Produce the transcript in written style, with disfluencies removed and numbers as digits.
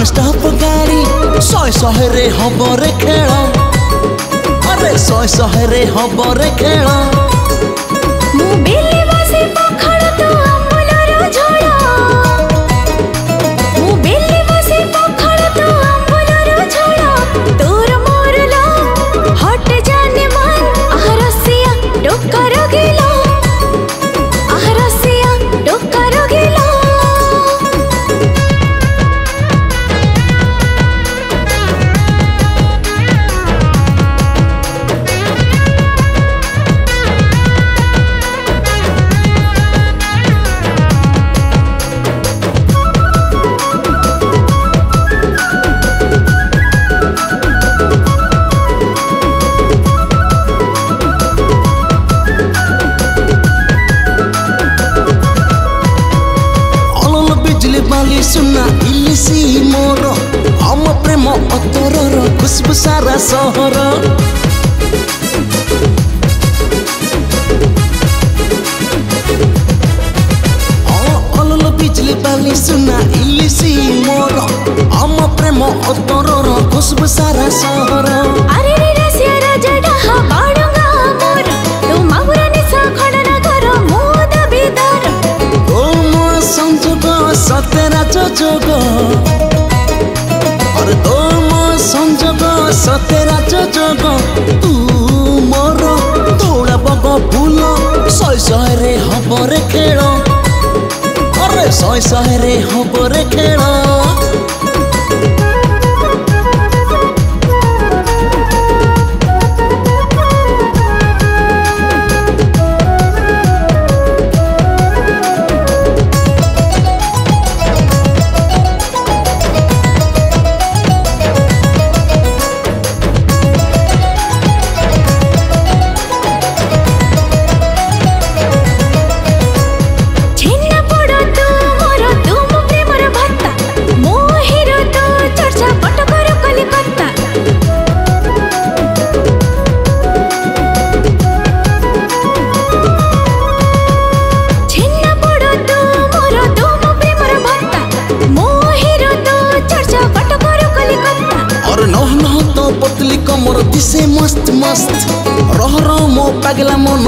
non stop गाड़ी शहे शहे रे हबरे खेल अरे शहे शहे रे हबरे खेल मु बेले बसे पखाड़ तो अम्बुलर झोल मु बेले बसे पखाड़ तो अम्बुलर झोल तोर मोर ला हट जाने मन आहरसिया डोकर गेलो आहरसिया डोकर गेलो सुना इलिसी मोर हम प्रेम अतरर खुशबू सारा सहर अलल बिजली बाली सुना इलिसी मोर हम प्रेम अतरर खुशबू सारा सहर अरे रे रसिया राजा डहा बाडुंगा मोर तू माहुरा निसा खडना कर मोद बिदर ओ मो संजोग सतेरा जोग और तो मो संजोग सतेरा जोग तू मोर दौड़ा बग फूल शहे शहे रे हबरे खेल अरे शहे शहे रे हबरे खेल पतली कमर दिसे मस्त मस्त रह मो पगला मन